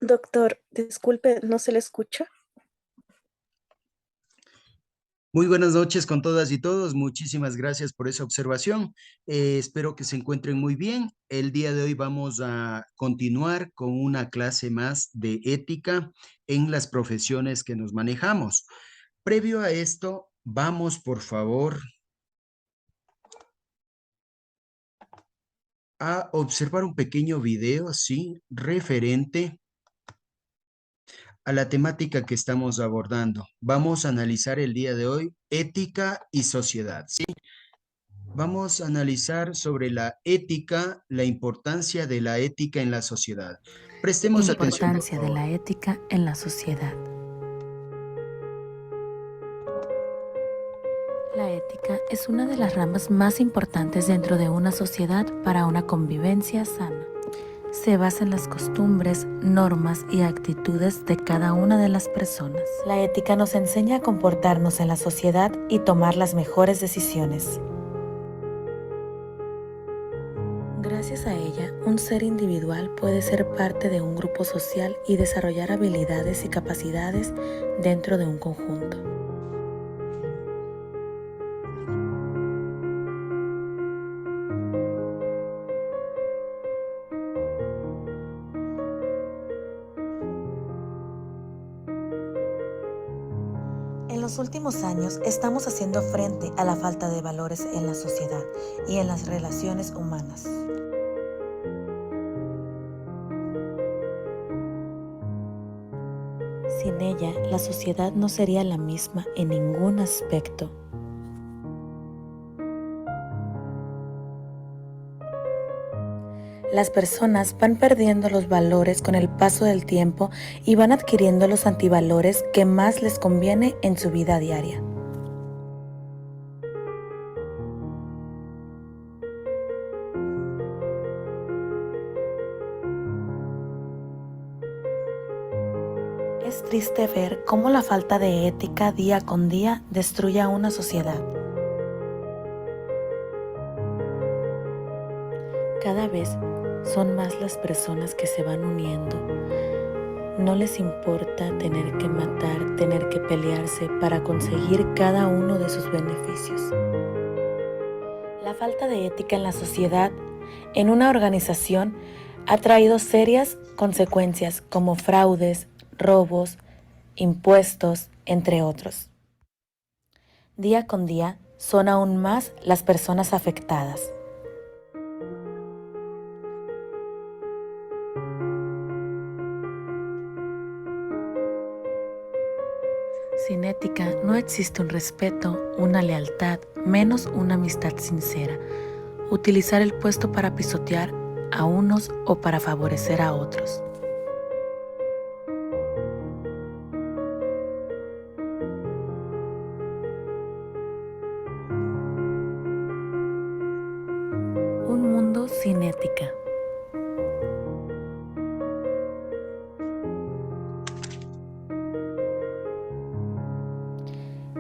Doctor, disculpe, ¿no se le escucha? Muy buenas noches con todas y todos. Muchísimas gracias por esa observación. Espero que se encuentren muy bien. El día de hoy vamos a continuar con una clase más de ética en las profesiones que nos manejamos. Previo a esto, vamos por favor a observar un pequeño video, sí, referente a la temática que estamos abordando. Vamos a analizar el día de hoy ética y sociedad, ¿sí? Vamos a analizar sobre la ética, la importancia de la ética en la sociedad. Prestemos atención, por Importancia de favor. la ética en la sociedad. La ética es una de las ramas más importantes dentro de una sociedad para una convivencia sana. Se basa en las costumbres, normas y actitudes de cada una de las personas. La ética nos enseña a comportarnos en la sociedad y tomar las mejores decisiones. Gracias a ella, un ser individual puede ser parte de un grupo social y desarrollar habilidades y capacidades dentro de un conjunto. En los últimos años estamos haciendo frente a la falta de valores en la sociedad y en las relaciones humanas. Sin ella, la sociedad no sería la misma en ningún aspecto. Las personas van perdiendo los valores con el paso del tiempo y van adquiriendo los antivalores que más les conviene en su vida diaria. Es triste ver cómo la falta de ética día con día destruye a una sociedad. Cada vez son más las personas que se van uniendo. No les importa tener que matar, tener que pelearse para conseguir cada uno de sus beneficios. La falta de ética en la sociedad, en una organización, ha traído serias consecuencias como fraudes, robos, impuestos, entre otros. Día con día son aún más las personas afectadas. Sin ética no existe un respeto, una lealtad, menos una amistad sincera. Utilizar el puesto para pisotear a unos o para favorecer a otros. Un mundo sin ética.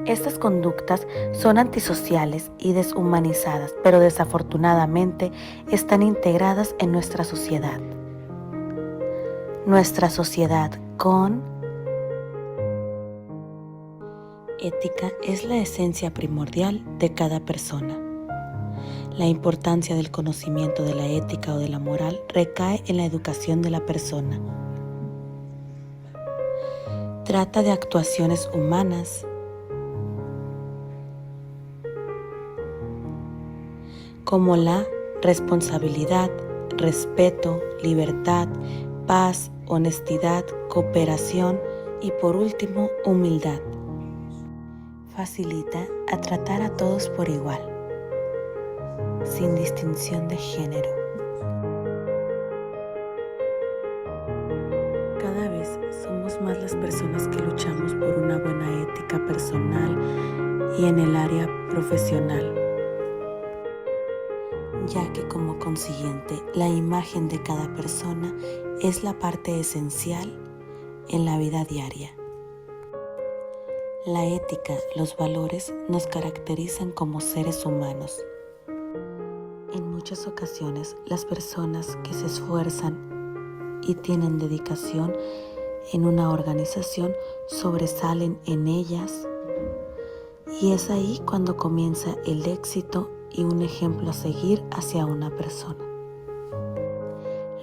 Estas conductas son antisociales y deshumanizadas, pero desafortunadamente están integradas en nuestra sociedad. Nuestra sociedad con ética es la esencia primordial de cada persona. La importancia del conocimiento de la ética o de la moral recae en la educación de la persona. Trata de actuaciones humanas, como la responsabilidad, respeto, libertad, paz, honestidad, cooperación y por último, humildad. Facilita a tratar a todos por igual, sin distinción de género. Cada vez somos más las personas que luchamos por una buena ética personal y en el área profesional, ya que como consiguiente la imagen de cada persona es la parte esencial en la vida diaria. La ética, los valores nos caracterizan como seres humanos. En muchas ocasiones las personas que se esfuerzan y tienen dedicación en una organización sobresalen en ellas, y es ahí cuando comienza el éxito y un ejemplo a seguir hacia una persona.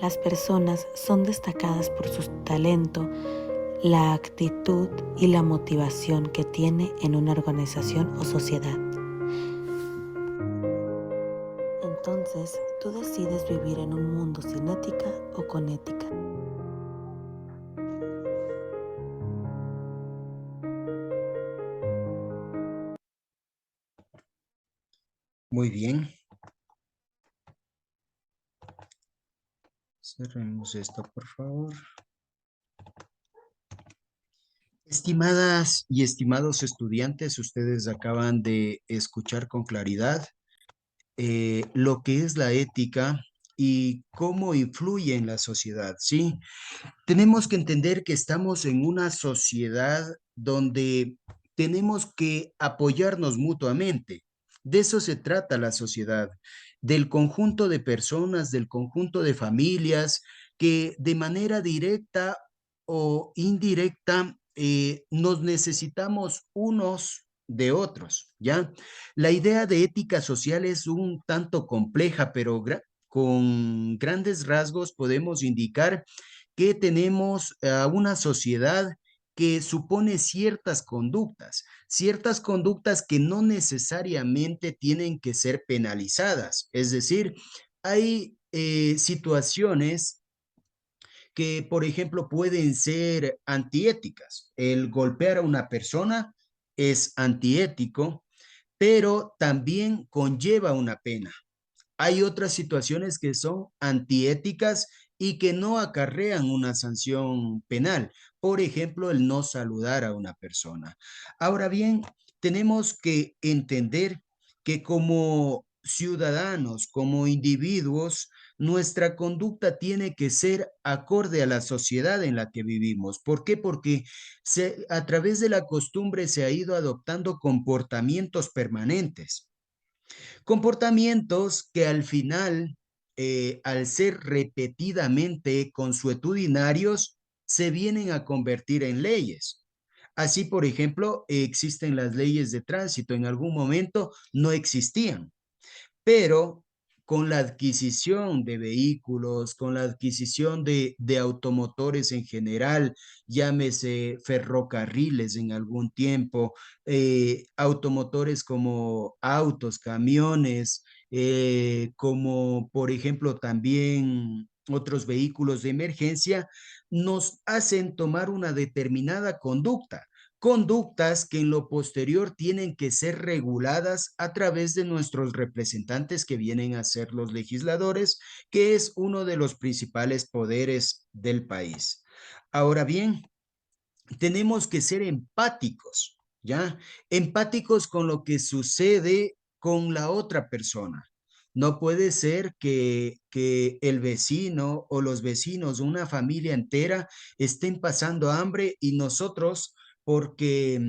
Las personas son destacadas por su talento, la actitud y la motivación que tiene en una organización o sociedad. Entonces, tú decides vivir en un mundo sin ética o con ética. Muy bien. Cerremos esto, por favor. Estimadas y estimados estudiantes, ustedes acaban de escuchar con claridad lo que es la ética y cómo influye en la sociedad, ¿sí? Tenemos que entender que estamos en una sociedad donde tenemos que apoyarnos mutuamente. De eso se trata la sociedad, del conjunto de personas, del conjunto de familias que de manera directa o indirecta nos necesitamos unos de otros, ¿ya? La idea de ética social es un tanto compleja, pero con grandes rasgos podemos indicar que tenemos una sociedad que supone ciertas conductas que no necesariamente tienen que ser penalizadas. Es decir, hay situaciones que, por ejemplo, pueden ser antiéticas. El golpear a una persona es antiético, pero también conlleva una pena. Hay otras situaciones que son antiéticas y que no acarrean una sanción penal. Por ejemplo, el no saludar a una persona. Ahora bien, tenemos que entender que como ciudadanos, como individuos, nuestra conducta tiene que ser acorde a la sociedad en la que vivimos. ¿Por qué? Porque a través de la costumbre se ha ido adoptando comportamientos permanentes. Comportamientos que al final, al ser repetidamente consuetudinarios, se vienen a convertir en leyes. Así, por ejemplo, existen las leyes de tránsito. En algún momento no existían, pero con la adquisición de vehículos, con la adquisición de automotores en general, llámese ferrocarriles en algún tiempo, automotores como autos, camiones, como por ejemplo también otros vehículos de emergencia, nos hacen tomar una determinada conducta. Conductas que en lo posterior tienen que ser reguladas a través de nuestros representantes que vienen a ser los legisladores, que es uno de los principales poderes del país. Ahora bien, tenemos que ser empáticos, ¿ya? Empáticos con lo que sucede con la otra persona. No puede ser que el vecino o los vecinos, una familia entera, estén pasando hambre y nosotros, porque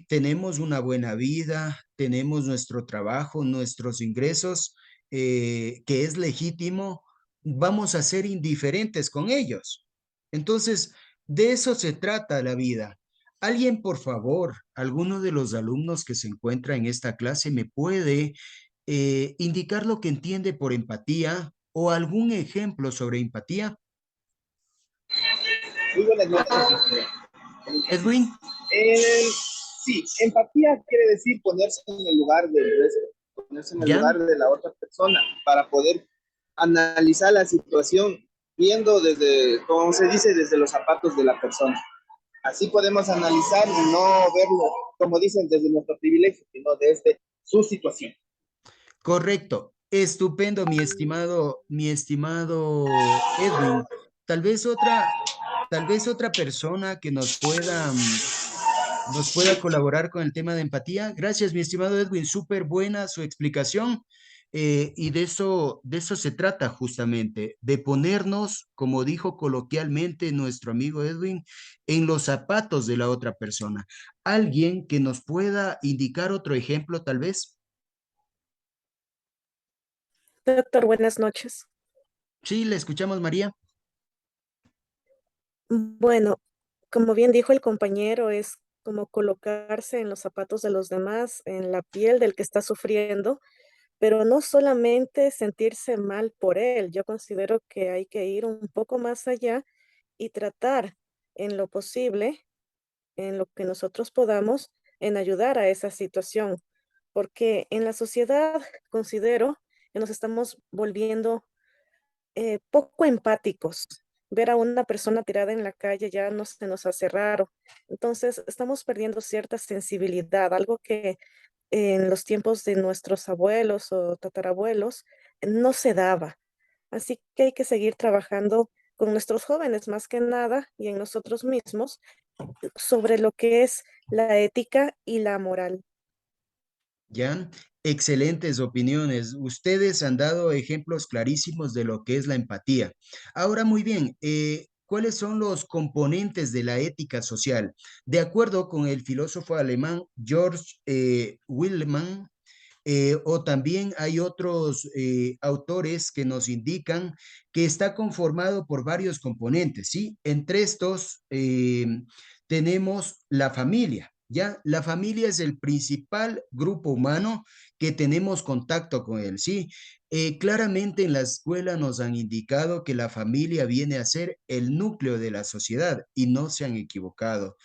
tenemos una buena vida, tenemos nuestro trabajo, nuestros ingresos, que es legítimo, vamos a ser indiferentes con ellos. Entonces, de eso se trata la vida. Alguien, por favor, alguno de los alumnos que se encuentra en esta clase me puede indicar lo que entiende por empatía o algún ejemplo sobre empatía. Muy buenas noches. Edwin. Eh, sí, empatía quiere decir ponerse en el lugar del resto, ponerse en el ¿Ya? lugar de la otra persona para poder analizar la situación viendo desde, como se dice, desde los zapatos de la persona. Así podemos analizar y no verlo, como dicen, desde nuestro privilegio, sino desde su situación. Correcto. Estupendo, mi estimado Edwin. Tal vez tal vez otra persona que nos pueda colaborar con el tema de empatía. Gracias, mi estimado Edwin. Súper buena su explicación. Y de eso se trata justamente, de ponernos, como dijo coloquialmente nuestro amigo Edwin, en los zapatos de la otra persona. Alguien que nos pueda indicar otro ejemplo, tal vez. Doctor, buenas noches. Sí, le escuchamos, María. Bueno, como bien dijo el compañero, es como colocarse en los zapatos de los demás, en la piel del que está sufriendo, pero no solamente sentirse mal por él. Yo considero que hay que ir un poco más allá y tratar en lo posible, en lo que nosotros podamos, en ayudar a esa situación, porque en la sociedad considero que nos estamos volviendo poco empáticos. Ver a una persona tirada en la calle ya no se nos hace raro. Entonces, estamos perdiendo cierta sensibilidad, algo que en los tiempos de nuestros abuelos o tatarabuelos no se daba. Así que hay que seguir trabajando con nuestros jóvenes más que nada y en nosotros mismos sobre lo que es la ética y la moral. ¿Ya? Excelentes opiniones. Ustedes han dado ejemplos clarísimos de lo que es la empatía. Ahora, muy bien, ¿cuáles son los componentes de la ética social? De acuerdo con el filósofo alemán George Willmann, o también hay otros autores que nos indican que está conformado por varios componentes, ¿sí? Entre estos tenemos la familia, ¿ya? La familia es el principal grupo humano que tenemos contacto con él, ¿sí? Claramente en la escuela nos han indicado que la familia viene a ser el núcleo de la sociedad y no se han equivocado.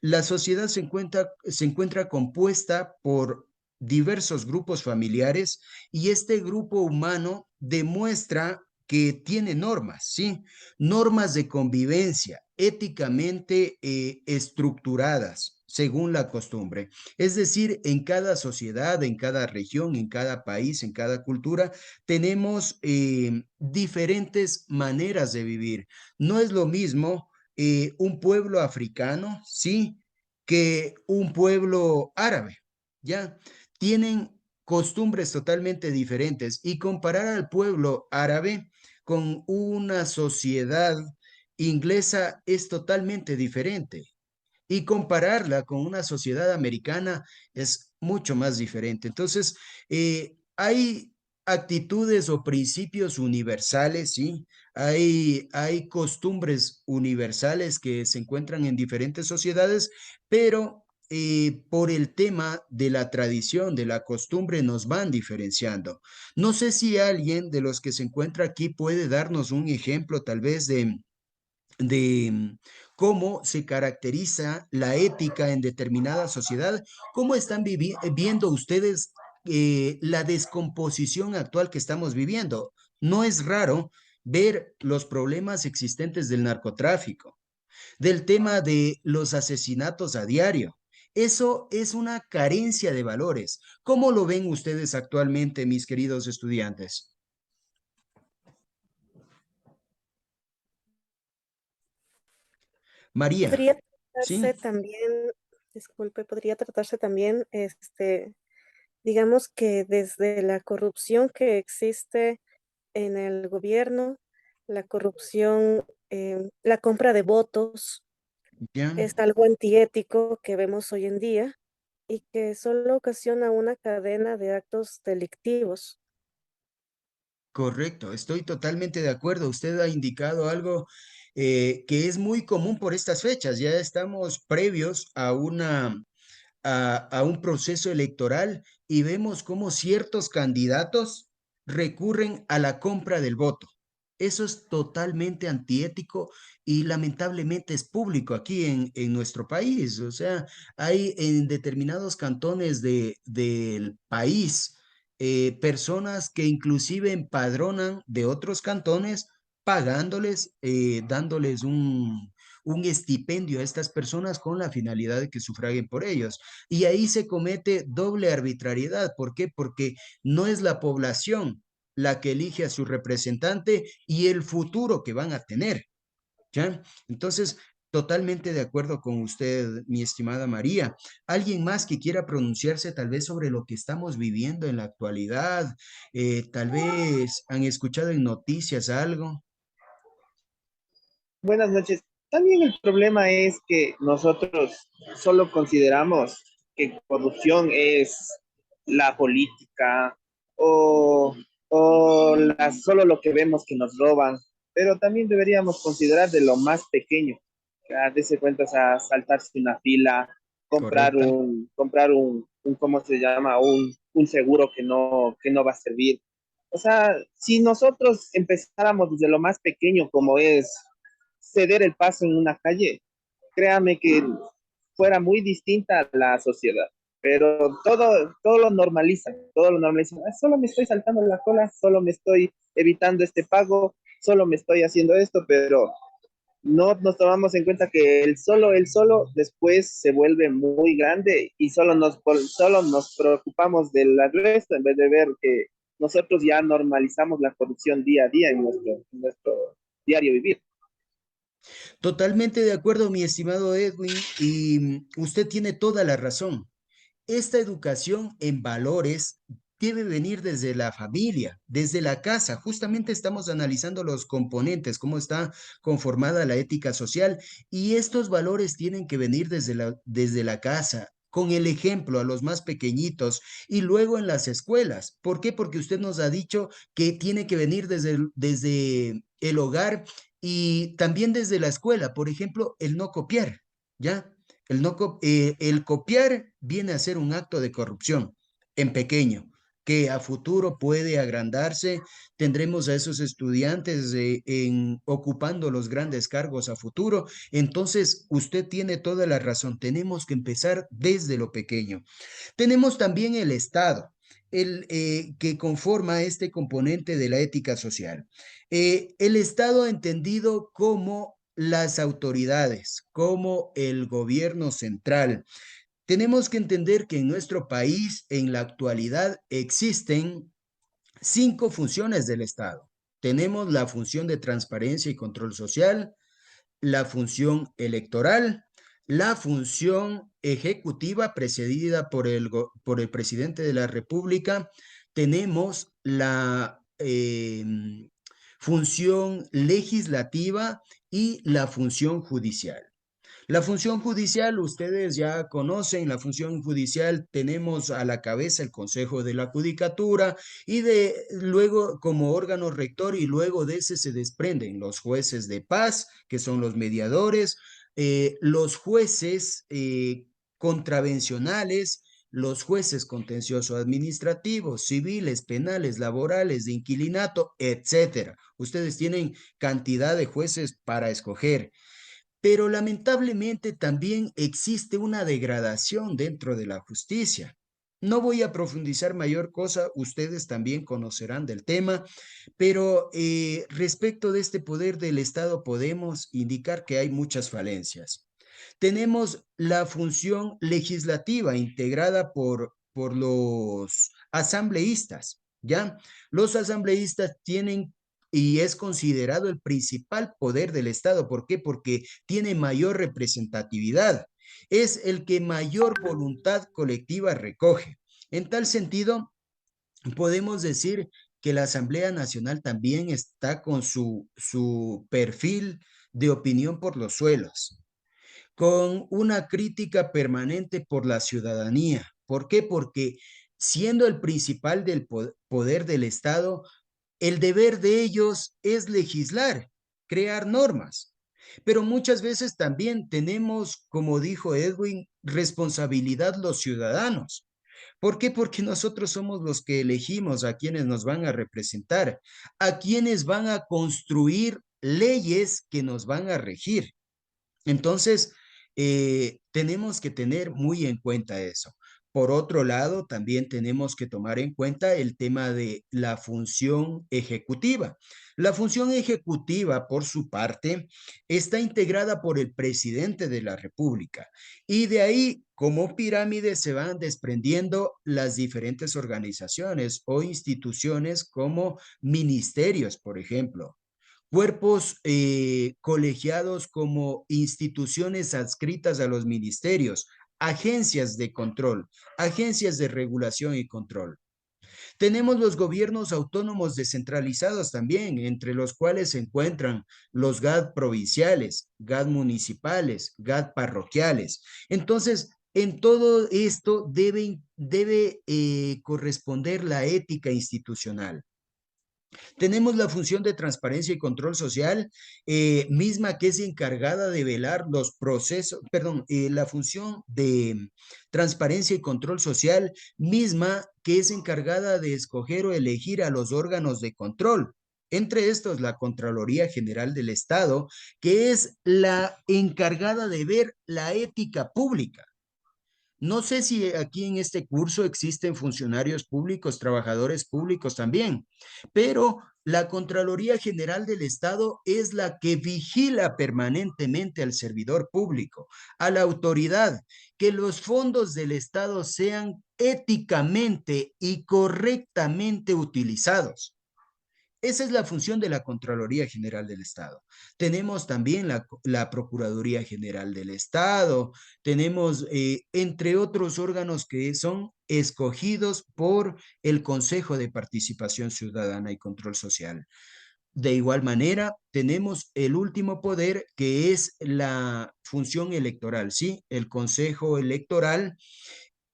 La sociedad se encuentra compuesta por diversos grupos familiares y este grupo humano demuestra que tiene normas, ¿sí? Normas de convivencia éticamente estructuradas según la costumbre. Es decir, en cada sociedad, en cada región, en cada país, en cada cultura, tenemos diferentes maneras de vivir. No es lo mismo un pueblo africano, sí, que un pueblo árabe, ¿ya? Tienen costumbres totalmente diferentes y comparar al pueblo árabe con una sociedad inglesa es totalmente diferente y compararla con una sociedad americana es mucho más diferente. Entonces, hay actitudes o principios universales, ¿sí? Hay costumbres universales que se encuentran en diferentes sociedades, pero por el tema de la tradición, de la costumbre, nos van diferenciando. No sé si alguien de los que se encuentra aquí puede darnos un ejemplo tal vez de cómo se caracteriza la ética en determinada sociedad. ¿Cómo están viendo ustedes la descomposición actual que estamos viviendo? No es raro ver los problemas existentes del narcotráfico, del tema de los asesinatos a diario. Eso es una carencia de valores. ¿Cómo lo ven ustedes actualmente, mis queridos estudiantes? María, Podría tratarse ¿sí? también, disculpe, podría tratarse también, digamos que desde la corrupción que existe en el gobierno, la corrupción, la compra de votos, ¿Ya? es algo antiético que vemos hoy en día y que solo ocasiona una cadena de actos delictivos. Correcto, estoy totalmente de acuerdo. Usted ha indicado algo que es muy común por estas fechas. Ya estamos previos a un proceso electoral y vemos cómo ciertos candidatos recurren a la compra del voto. Eso es totalmente antiético y lamentablemente es público aquí en nuestro país. O sea, hay en determinados cantones del país personas que inclusive empadronan de otros cantones pagándoles, dándoles un estipendio a estas personas con la finalidad de que sufraguen por ellos. Y ahí se comete doble arbitrariedad. ¿Por qué? Porque no es la población la que elige a su representante y el futuro que van a tener, ¿ya? Entonces, totalmente de acuerdo con usted, mi estimada María. ¿Alguien más que quiera pronunciarse tal vez sobre lo que estamos viviendo en la actualidad? Tal vez han escuchado en noticias algo. Buenas noches. También el problema es que nosotros solo consideramos que corrupción es la política o solo lo que vemos que nos roban, pero también deberíamos considerar de lo más pequeño, darse cuenta, o sea, saltarse una fila, Correcto. ¿cómo se llama? Un seguro que no va a servir. O sea, si nosotros empezáramos desde lo más pequeño, como es ceder el paso en una calle, créame que fuera muy distinta la sociedad. Pero todo lo normaliza. Ah, solo me estoy saltando la cola, solo me estoy evitando este pago, solo me estoy haciendo esto, pero no nos tomamos en cuenta que el solo después se vuelve muy grande y solo nos preocupamos del resto en vez de ver que nosotros ya normalizamos la corrupción día a día en nuestro diario vivir. Totalmente de acuerdo, mi estimado Edwin, y usted tiene toda la razón. Esta educación en valores debe venir desde la familia, desde la casa. Justamente estamos analizando los componentes, cómo está conformada la ética social, y estos valores tienen que venir desde la casa, con el ejemplo a los más pequeñitos y luego en las escuelas. ¿Por qué? Porque usted nos ha dicho que tiene que venir desde el hogar y también desde la escuela. Por ejemplo, el no copiar, ¿ya? El copiar viene a ser un acto de corrupción en pequeño, que a futuro puede agrandarse. Tendremos a esos estudiantes ocupando los grandes cargos a futuro. Entonces, usted tiene toda la razón. Tenemos que empezar desde lo pequeño. Tenemos también el Estado, que conforma este componente de la ética social. El Estado entendido como las autoridades, como el gobierno central. Tenemos que entender que en nuestro país, en la actualidad, existen 5 funciones del Estado. Tenemos la función de transparencia y control social, la función electoral, la función ejecutiva precedida por el presidente de la República, tenemos la función legislativa y la función judicial. La función judicial, ustedes ya conocen, la función judicial tenemos a la cabeza el Consejo de la Judicatura y luego como órgano rector y luego de ese se desprenden los jueces de paz, que son los mediadores, los jueces contravencionales, los jueces contencioso administrativos, civiles, penales, laborales, de inquilinato, etcétera. Ustedes tienen cantidad de jueces para escoger. Pero lamentablemente también existe una degradación dentro de la justicia. No voy a profundizar mayor cosa, ustedes también conocerán del tema, pero respecto de este poder del Estado podemos indicar que hay muchas falencias. Tenemos la función legislativa integrada por los asambleístas, ¿ya? Los asambleístas tienen y es considerado el principal poder del Estado. ¿Por qué? Porque tiene mayor representatividad. Es el que mayor voluntad colectiva recoge. En tal sentido, podemos decir que la Asamblea Nacional también está con su perfil de opinión por los suelos, con una crítica permanente por la ciudadanía. ¿Por qué? Porque siendo el principal del poder del Estado, el deber de ellos es legislar, crear normas. Pero muchas veces también tenemos, como dijo Edwin, responsabilidad los ciudadanos. ¿Por qué? Porque nosotros somos los que elegimos a quienes nos van a representar, a quienes van a construir leyes que nos van a regir. Entonces, tenemos que tener muy en cuenta eso. Por otro lado, también tenemos que tomar en cuenta el tema de la función ejecutiva. La función ejecutiva, por su parte, está integrada por el presidente de la República y de ahí, como pirámide, se van desprendiendo las diferentes organizaciones o instituciones como ministerios, por ejemplo, cuerpos colegiados como instituciones adscritas a los ministerios, agencias de control, agencias de regulación y control. Tenemos los gobiernos autónomos descentralizados también, entre los cuales se encuentran los GAD provinciales, GAD municipales, GAD parroquiales. Entonces, en todo esto debe corresponder la ética institucional. Tenemos la función de transparencia y control social, misma que es encargada de velar los procesos, perdón, la función de transparencia y control social, misma que es encargada de escoger o elegir a los órganos de control. Entre estos, la Contraloría General del Estado, que es la encargada de ver la ética pública. No sé si aquí en este curso existen funcionarios públicos, trabajadores públicos también, pero la Contraloría General del Estado es la que vigila permanentemente al servidor público, a la autoridad, que los fondos del Estado sean éticamente y correctamente utilizados. Esa es la función de la Contraloría General del Estado. Tenemos también la Procuraduría General del Estado, tenemos, entre otros órganos que son escogidos por el Consejo de Participación Ciudadana y Control Social. De igual manera, tenemos el último poder que es la función electoral, ¿sí? El Consejo Electoral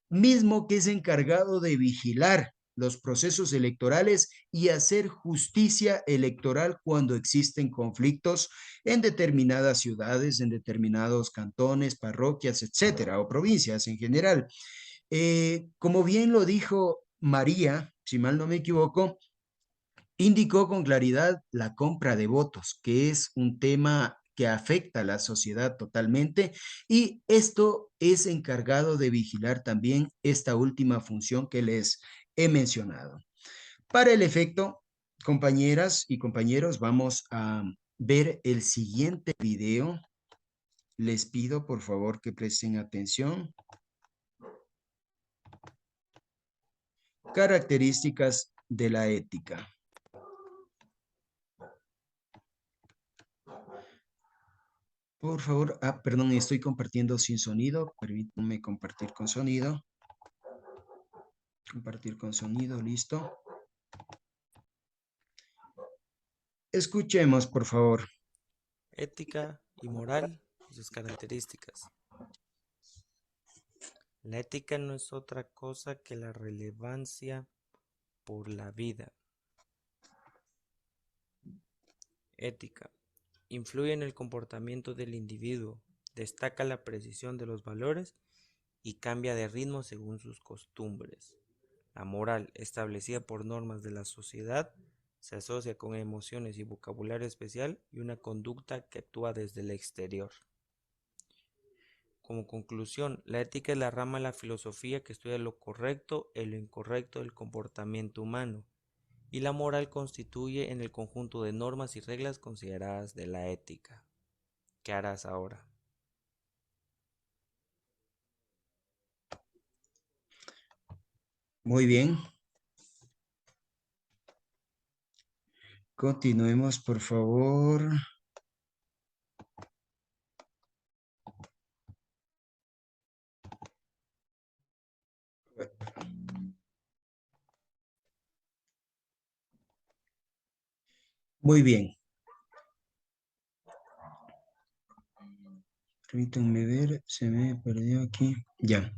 mismo que es encargado de vigilar los procesos electorales y hacer justicia electoral cuando existen conflictos en determinadas ciudades, en determinados cantones, parroquias, etcétera, o provincias en general. Como bien lo dijo María, si mal no me equivoco, indicó con claridad la compra de votos, que es un tema que afecta a la sociedad totalmente, y esto es encargado de vigilar también esta última función que les he mencionado. Para el efecto, compañeras y compañeros, vamos a ver el siguiente video. Les pido por favor que presten atención. Características de la ética. Por favor, perdón, estoy compartiendo sin sonido. Permítanme compartir con sonido. Compartir con sonido, listo. Escuchemos, por favor. Ética y moral y sus características. La ética no es otra cosa que la relevancia por la vida. Ética. Influye en el comportamiento del individuo, destaca la precisión de los valores y cambia de ritmo según sus costumbres. La moral, establecida por normas de la sociedad, se asocia con emociones y vocabulario especial y una conducta que actúa desde el exterior. Como conclusión, la ética es la rama de la filosofía que estudia lo correcto y lo incorrecto del comportamiento humano, y la moral constituye en el conjunto de normas y reglas consideradas de la ética. ¿Qué harás ahora? Muy bien. Continuemos, por favor. Muy bien. Permítanme ver, se me perdió aquí. Ya.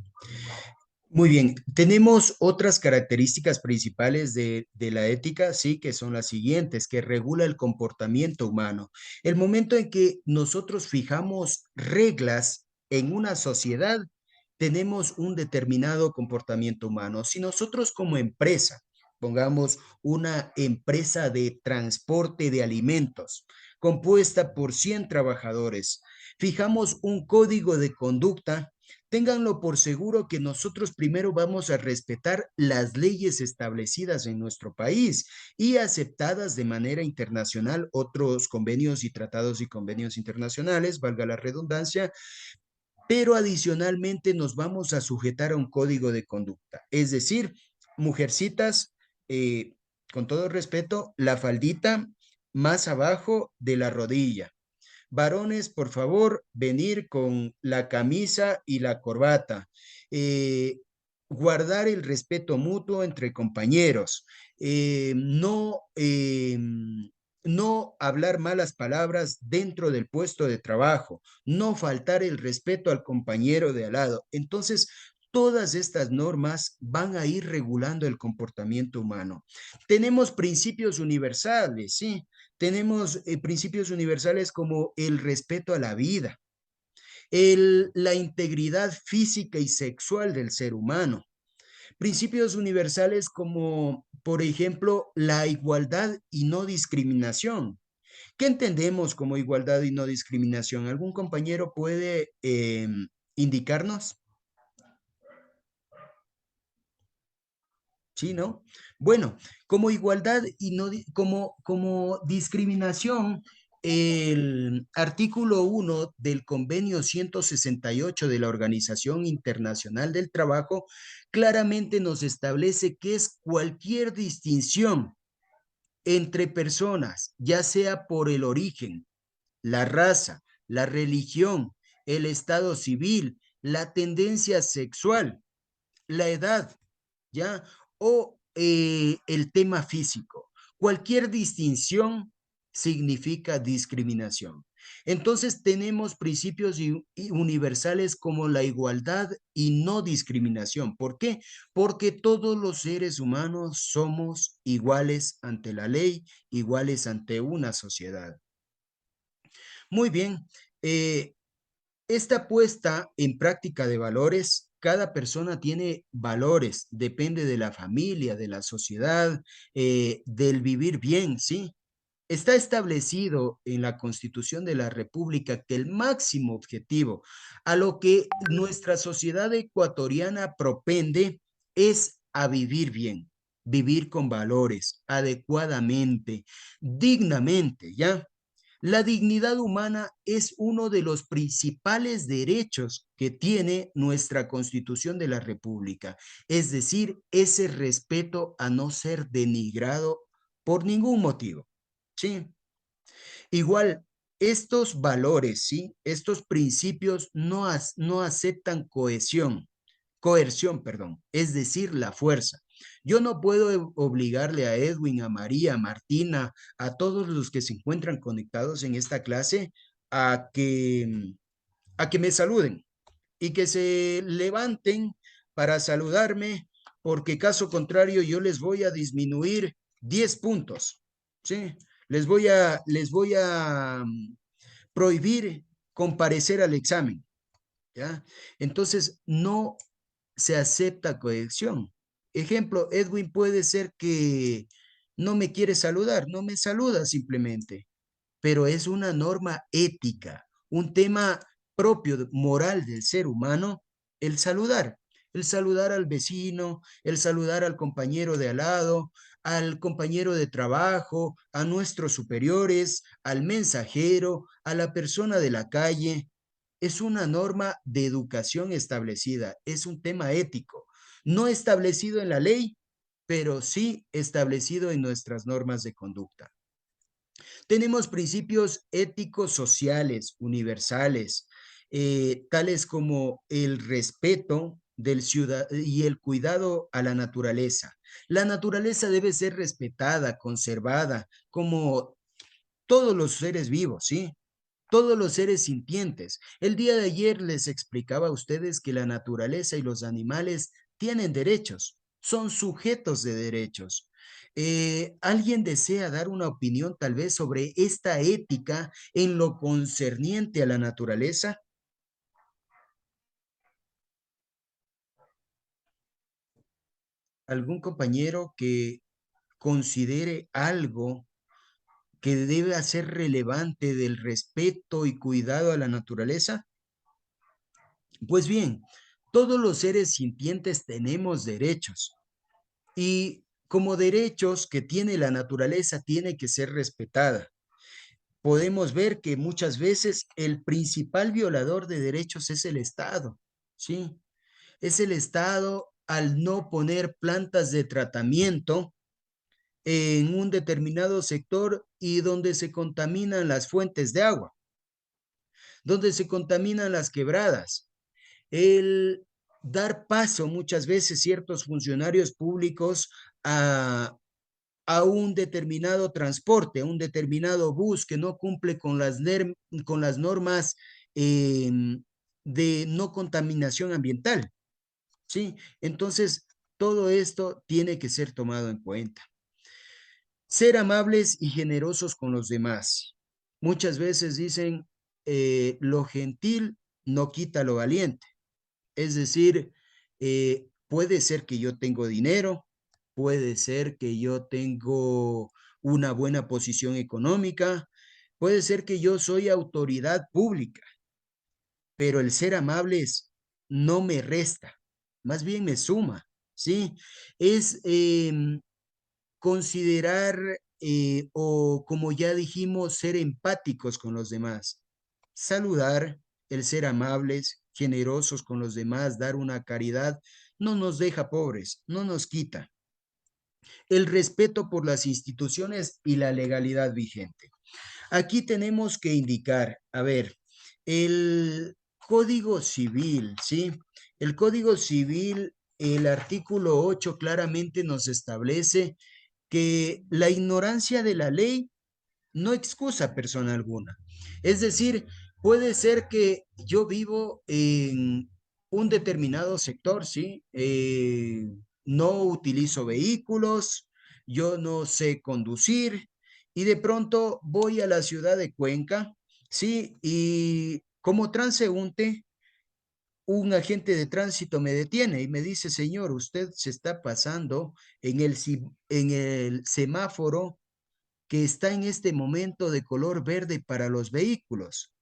Muy bien, tenemos otras características principales de la ética, sí, que son las siguientes, que regula el comportamiento humano. El momento en que nosotros fijamos reglas en una sociedad, tenemos un determinado comportamiento humano. Si nosotros como empresa, pongamos una empresa de transporte de alimentos, compuesta por 100 trabajadores, fijamos un código de conducta. Ténganlo por seguro que nosotros primero vamos a respetar las leyes establecidas en nuestro país y aceptadas de manera internacional, otros convenios y tratados y convenios internacionales, valga la redundancia, pero adicionalmente nos vamos a sujetar a un código de conducta. Es decir, mujercitas, con todo respeto, la faldita más abajo de la rodilla. Varones, por favor, venir con la camisa y la corbata. Guardar el respeto mutuo entre compañeros. No hablar malas palabras dentro del puesto de trabajo. No faltar el respeto al compañero de al lado. Entonces, Todas estas normas van a ir regulando el comportamiento humano. Tenemos principios universales, ¿sí? Tenemos principios universales como el respeto a la vida, la integridad física y sexual del ser humano. Principios universales como, por ejemplo, la igualdad y no discriminación. ¿Qué entendemos como igualdad y no discriminación? ¿Algún compañero puede indicarnos? ¿Sí, no? Bueno, como igualdad y no como discriminación, el artículo 1 del convenio 168 de la Organización Internacional del Trabajo claramente nos establece que es cualquier distinción entre personas, ya sea por el origen, la raza, la religión, el estado civil, la tendencia sexual, la edad, ¿ya? O el tema físico. Cualquier distinción significa discriminación. Entonces tenemos principios universales como la igualdad y no discriminación. ¿Por qué? Porque todos los seres humanos somos iguales ante la ley, iguales ante una sociedad. Muy bien. Esta puesta en práctica de valores, cada persona tiene valores, depende de la familia, de la sociedad, del vivir bien, ¿sí? Está establecido en la Constitución de la República que el máximo objetivo a lo que nuestra sociedad ecuatoriana propende es a vivir bien, vivir con valores, adecuadamente, dignamente, ¿ya? La dignidad humana es uno de los principales derechos que tiene nuestra Constitución de la República, es decir, ese respeto a no ser denigrado por ningún motivo. Sí. Igual, estos valores, ¿sí? Estos principios no aceptan coerción, perdón, es decir, la fuerza. Yo no puedo obligarle a Edwin, a María, a Martina, a todos los que se encuentran conectados en esta clase a que me saluden y que se levanten para saludarme, porque caso contrario yo les voy a disminuir 10 puntos, ¿sí? Les voy a prohibir comparecer al examen, ¿ya? Entonces, no se acepta coerción. Ejemplo, Edwin puede ser que no me quiere saludar, no me saluda simplemente, pero es una norma ética, un tema propio, moral del ser humano, el saludar al vecino, el saludar al compañero de al lado, al compañero de trabajo, a nuestros superiores, al mensajero, a la persona de la calle. Es una norma de educación establecida, es un tema ético, no establecido en la ley, pero sí establecido en nuestras normas de conducta. Tenemos principios éticos sociales universales, tales como el respeto del y el cuidado a la naturaleza. La naturaleza debe ser respetada, conservada, como todos los seres vivos, ¿sí? Todos los seres sintientes. El día de ayer les explicaba a ustedes que la naturaleza y los animales tienen derechos, son sujetos de derechos. ¿Alguien desea dar una opinión tal vez sobre esta ética en lo concerniente a la naturaleza? ¿Algún compañero que considere algo que debe ser relevante del respeto y cuidado a la naturaleza? Pues bien, todos los seres sintientes tenemos derechos y como derechos que tiene la naturaleza tiene que ser respetada. Podemos ver que muchas veces el principal violador de derechos es el Estado, ¿sí? Es el Estado al no poner plantas de tratamiento en un determinado sector y donde se contaminan las fuentes de agua, donde se contaminan las quebradas. El dar paso muchas veces ciertos funcionarios públicos a un determinado transporte, a un determinado bus que no cumple con las normas de no contaminación ambiental. ¿sí? Entonces, todo esto tiene que ser tomado en cuenta. Ser amables y generosos con los demás. Muchas veces dicen, lo gentil no quita lo valiente. Es decir, puede ser que yo tengo dinero, puede ser que yo tengo una buena posición económica, puede ser que yo soy autoridad pública, pero el ser amables no me resta, más bien me suma, ¿sí? Es considerar o como ya dijimos, ser empáticos con los demás, saludar, el ser amables, generosos con los demás, dar una caridad, no nos deja pobres, no nos quita. El respeto por las instituciones y la legalidad vigente. Aquí tenemos que indicar, a ver, el Código Civil, ¿sí? El Código Civil, el artículo 8 claramente nos establece que la ignorancia de la ley no excusa a persona alguna. Es decir, puede ser que yo vivo en un determinado sector, ¿sí? No utilizo vehículos, yo no sé conducir y de pronto voy a la ciudad de Cuenca, ¿sí? Y como transeúnte, un agente de tránsito me detiene y me dice, señor, usted se está pasando en el semáforo que está en este momento de color verde para los vehículos.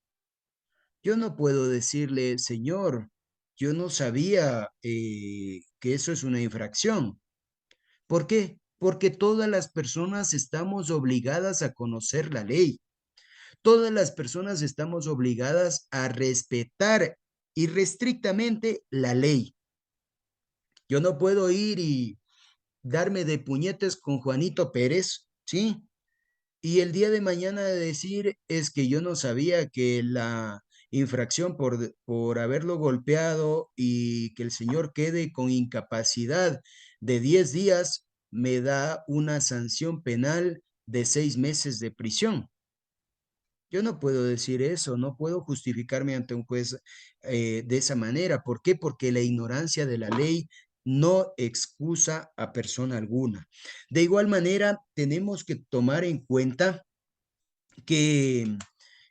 Yo no puedo decirle, señor, yo no sabía que eso es una infracción. ¿Por qué? Porque todas las personas estamos obligadas a conocer la ley. Todas las personas estamos obligadas a respetar irrestrictamente la ley. Yo no puedo ir y darme de puñetes con Juanito Pérez, ¿sí? Y el día de mañana decir es que yo no sabía que la infracción por haberlo golpeado y que el señor quede con incapacidad de 10 días me da una sanción penal de 6 meses de prisión. Yo no puedo decir eso, no puedo justificarme ante un juez de esa manera. ¿Por qué? Porque la ignorancia de la ley no excusa a persona alguna. De igual manera, tenemos que tomar en cuenta que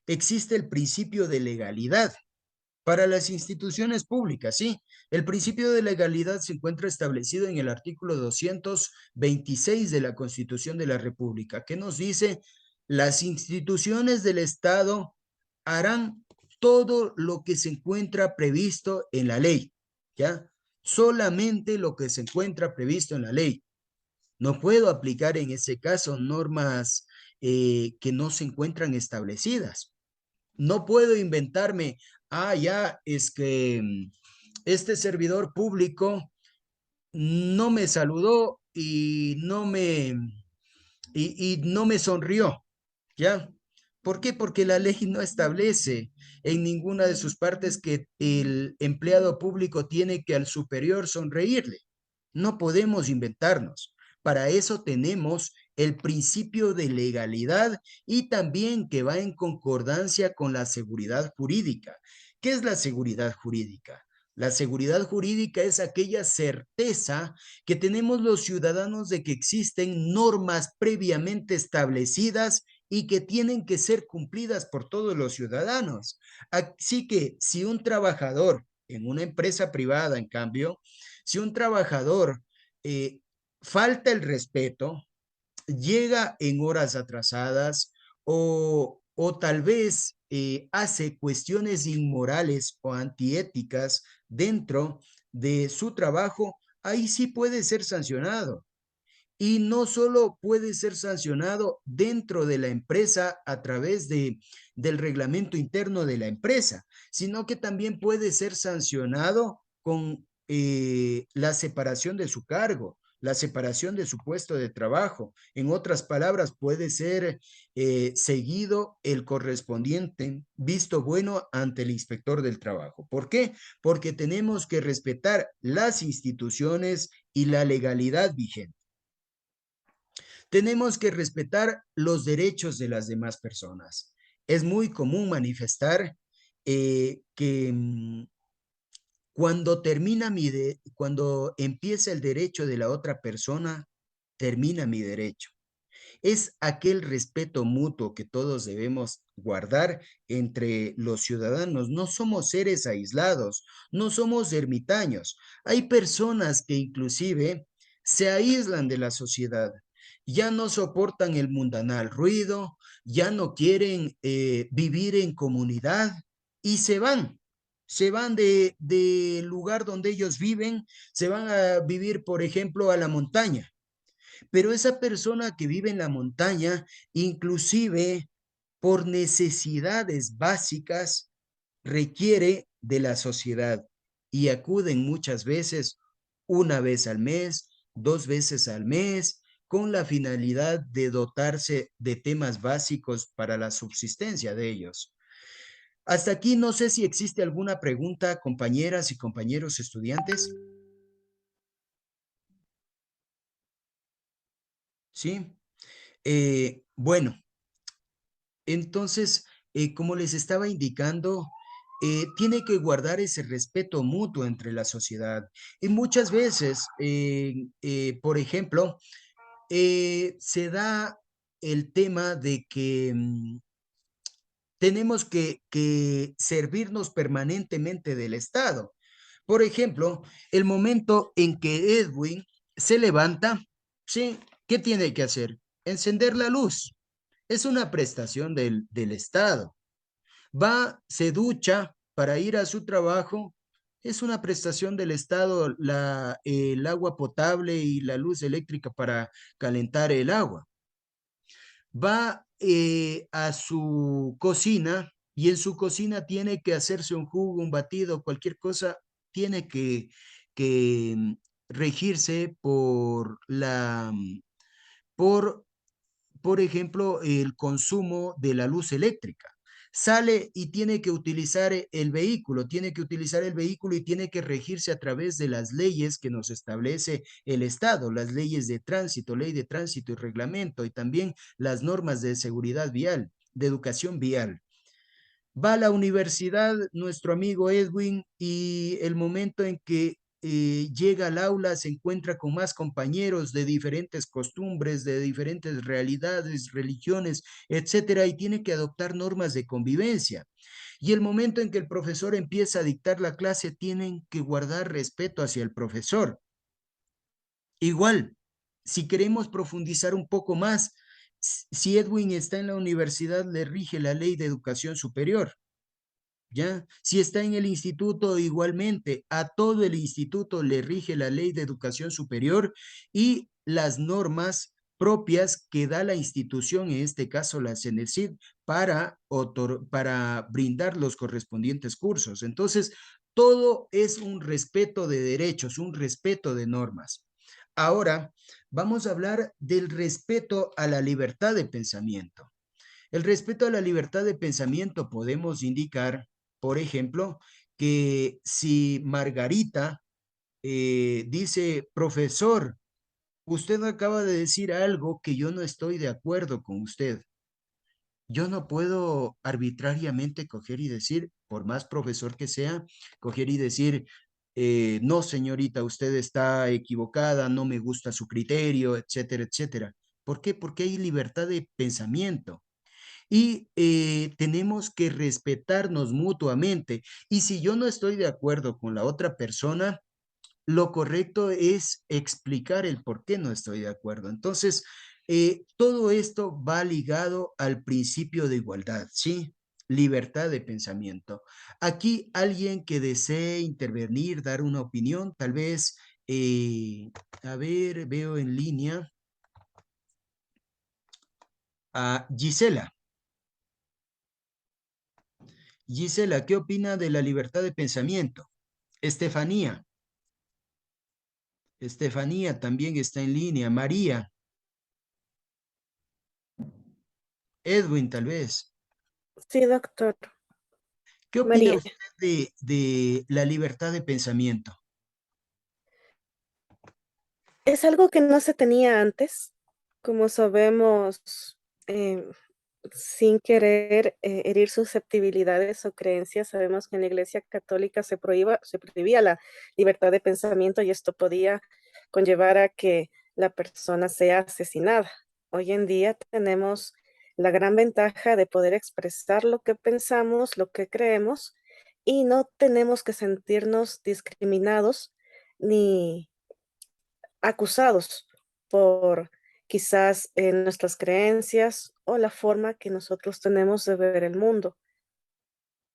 existe el principio de legalidad para las instituciones públicas, sí. El principio de legalidad se encuentra establecido en el artículo 226 de la Constitución de la República, que nos dice, las instituciones del Estado harán todo lo que se encuentra previsto en la ley, ¿ya? Solamente lo que se encuentra previsto en la ley. No puedo aplicar en ese caso normas que no se encuentran establecidas. No puedo inventarme, ya es que este servidor público no me saludó y no me sonrió, ¿ya? ¿Por qué? Porque la ley no establece en ninguna de sus partes que el empleado público tiene que al superior sonreírle. No podemos inventarnos. Para eso tenemos el principio de legalidad y también que va en concordancia con la seguridad jurídica. ¿Qué es la seguridad jurídica? La seguridad jurídica es aquella certeza que tenemos los ciudadanos de que existen normas previamente establecidas y que tienen que ser cumplidas por todos los ciudadanos. Así que si un trabajador en una empresa privada, en cambio, si un trabajador eh, falta el respeto, llega en horas atrasadas o tal vez hace cuestiones inmorales o antiéticas dentro de su trabajo, ahí sí puede ser sancionado. Y no solo puede ser sancionado dentro de la empresa a través del reglamento interno de la empresa, sino que también puede ser sancionado con la separación de su cargo, la separación de su puesto de trabajo. En otras palabras, puede ser seguido el correspondiente visto bueno ante el inspector del trabajo. ¿Por qué? Porque tenemos que respetar las instituciones y la legalidad vigente. Tenemos que respetar los derechos de las demás personas. Es muy común manifestar que cuando empieza el derecho de la otra persona, termina mi derecho. Es aquel respeto mutuo que todos debemos guardar entre los ciudadanos. No somos seres aislados, no somos ermitaños. Hay personas que inclusive se aíslan de la sociedad, ya no soportan el mundanal ruido, ya no quieren vivir en comunidad y se van del lugar donde ellos viven, se van a vivir, por ejemplo, a la montaña. Pero esa persona que vive en la montaña, inclusive por necesidades básicas, requiere de la sociedad y acuden muchas veces, una vez al mes, 2 veces al mes, con la finalidad de dotarse de temas básicos para la subsistencia de ellos. Hasta aquí no sé si existe alguna pregunta, compañeras y compañeros estudiantes. ¿Sí? Bueno, entonces, como les estaba indicando, tiene que guardar ese respeto mutuo entre la sociedad. Y muchas veces, por ejemplo, se da el tema de que tenemos que servirnos permanentemente del Estado. Por ejemplo, el momento en que Edwin se levanta, ¿sí? ¿Qué tiene que hacer? Encender la luz. Es una prestación del Estado. Va, se ducha para ir a su trabajo. Es una prestación del Estado el agua potable y la luz eléctrica para calentar el agua. Va a su cocina y en su cocina tiene que hacerse un jugo, un batido, cualquier cosa, tiene que regirse por por ejemplo, el consumo de la luz eléctrica. Sale y tiene que utilizar el vehículo, y tiene que regirse a través de las leyes que nos establece el Estado, las leyes de tránsito, ley de tránsito y reglamento, y también las normas de seguridad vial, de educación vial. Va a la universidad nuestro amigo Edwin y el momento en que llega al aula se encuentra con más compañeros de diferentes costumbres, de diferentes realidades, religiones, etcétera, y tiene que adoptar normas de convivencia. Y el momento en que el profesor empieza a dictar la clase, tienen que guardar respeto hacia el profesor. Igual, si queremos profundizar un poco más, si Edwin está en la universidad, le rige la ley de educación superior. ¿Ya? Si está en el instituto, igualmente, a todo el instituto le rige la ley de educación superior y las normas propias que da la institución, en este caso la CENESID, para brindar los correspondientes cursos. Entonces, todo es un respeto de derechos, un respeto de normas. Ahora, vamos a hablar del respeto a la libertad de pensamiento. El respeto a la libertad de pensamiento podemos indicar, por ejemplo, que si Margarita dice, profesor, usted acaba de decir algo que yo no estoy de acuerdo con usted. Yo no puedo arbitrariamente coger y decir, por más profesor que sea, coger y decir, no, señorita, usted está equivocada, no me gusta su criterio, etcétera, etcétera. ¿Por qué? Porque hay libertad de pensamiento y tenemos que respetarnos mutuamente. Y si yo no estoy de acuerdo con la otra persona, lo correcto es explicar el por qué no estoy de acuerdo. Entonces, todo esto va ligado al principio de igualdad, ¿sí? Libertad de pensamiento. Aquí alguien que desee intervenir, dar una opinión, tal vez, a ver, veo en línea a Gisela. Gisela, ¿qué opina de la libertad de pensamiento? Estefanía. Estefanía también está en línea. María. Edwin, tal vez. Sí, doctor. ¿Qué opina María. usted de la libertad de pensamiento? Es algo que no se tenía antes. Como sabemos, sin querer herir susceptibilidades o creencias. Sabemos que en la Iglesia Católica se prohibía la libertad de pensamiento y esto podía conllevar a que la persona sea asesinada. Hoy en día tenemos la gran ventaja de poder expresar lo que pensamos, lo que creemos, y no tenemos que sentirnos discriminados ni acusados por quizás nuestras creencias o la forma que nosotros tenemos de ver el mundo.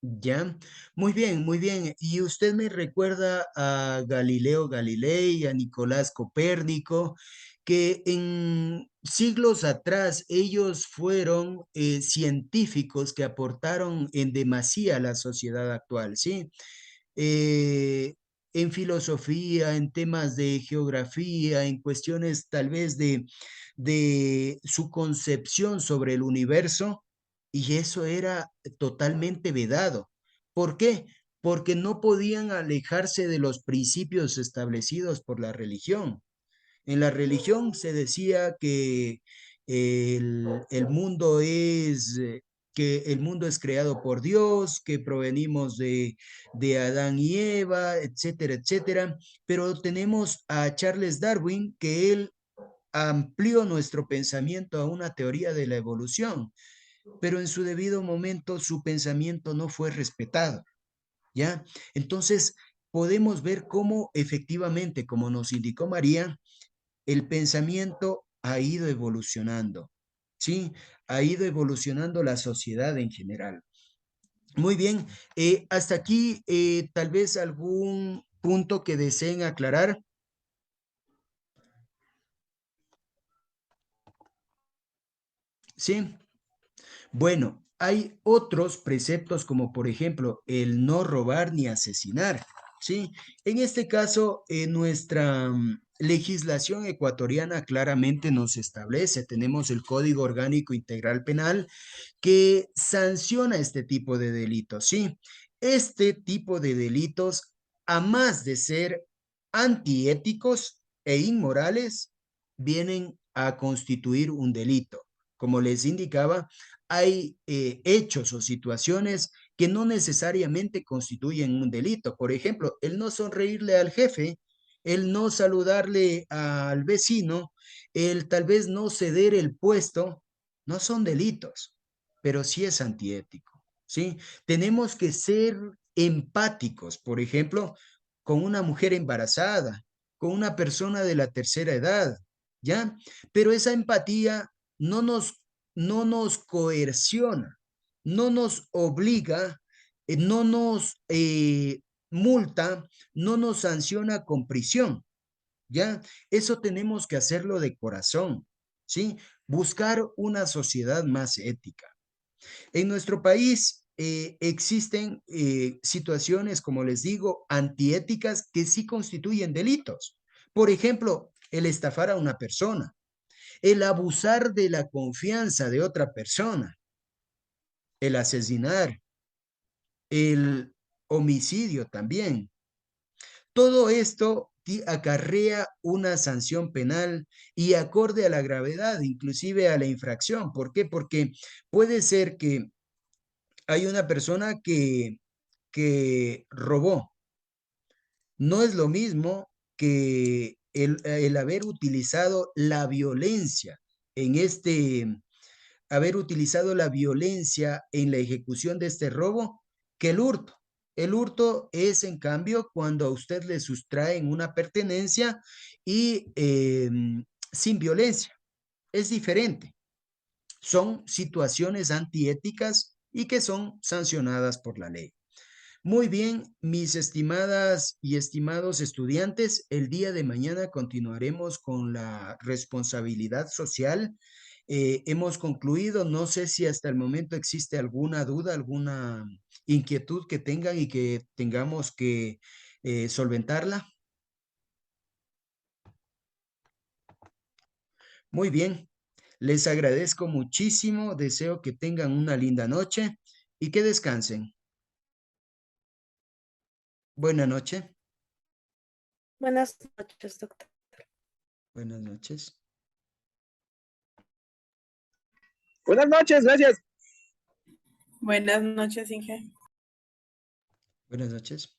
Ya, muy bien, muy bien. Y usted me recuerda a Galileo Galilei, a Nicolás Copérnico, que en siglos atrás ellos fueron científicos que aportaron en demasía a la sociedad actual, ¿sí? eh, en filosofía, en temas de geografía, en cuestiones tal vez de su concepción sobre el universo, y eso era totalmente vedado. ¿Por qué? Porque no podían alejarse de los principios establecidos por la religión. En la religión se decía que el mundo que el mundo es creado por Dios, que provenimos de Adán y Eva, etcétera, etcétera. Pero tenemos a Charles Darwin, que él amplió nuestro pensamiento a una teoría de la evolución, pero en su debido momento su pensamiento no fue respetado, ¿ya? Entonces, podemos ver cómo efectivamente, como nos indicó María, el pensamiento ha ido evolucionando, ¿sí? Ha ido evolucionando la sociedad en general. Muy bien, hasta aquí tal vez algún punto que deseen aclarar. ¿Sí? Bueno, hay otros preceptos como por ejemplo el no robar ni asesinar, ¿sí? En este caso, nuestra legislación ecuatoriana claramente nos establece, tenemos el Código Orgánico Integral Penal que sanciona este tipo de delitos, ¿sí? Este tipo de delitos, a más de ser antiéticos e inmorales, vienen a constituir un delito. Como les indicaba, hay hechos o situaciones que no necesariamente constituyen un delito. Por ejemplo, el no sonreírle al jefe, el no saludarle al vecino, el tal vez no ceder el puesto, no son delitos, pero sí es antiético, ¿sí? Tenemos que ser empáticos, por ejemplo, con una mujer embarazada, con una persona de la tercera edad, ¿ya? Pero esa empatía no nos, no nos coerciona, no nos obliga, no nos multa, no nos sanciona con prisión, ¿ya? Eso tenemos que hacerlo de corazón, ¿sí? Buscar una sociedad más ética. En nuestro país existen situaciones, como les digo, antiéticas que sí constituyen delitos. Por ejemplo, el estafar a una persona, el abusar de la confianza de otra persona, el asesinar, el homicidio también. Todo esto acarrea una sanción penal y acorde a la gravedad, inclusive a la infracción. ¿Por qué? Porque puede ser que hay una persona que robó. No es lo mismo que el haber utilizado la violencia en haber utilizado la violencia en la ejecución de este robo que el hurto. El hurto es, en cambio, cuando a usted le sustraen una pertenencia y sin violencia. Es diferente. Son situaciones antiéticas y que son sancionadas por la ley. Muy bien, mis estimadas y estimados estudiantes, el día de mañana continuaremos con la responsabilidad social. Hemos concluido, no sé si hasta el momento existe alguna duda, alguna inquietud que tengan y que tengamos que solventarla. Muy bien, les agradezco muchísimo, deseo que tengan una linda noche y que descansen. Buenas noches. Buenas noches, doctor. Buenas noches. Buenas noches, gracias. Buenas noches, Inge. Buenas noches.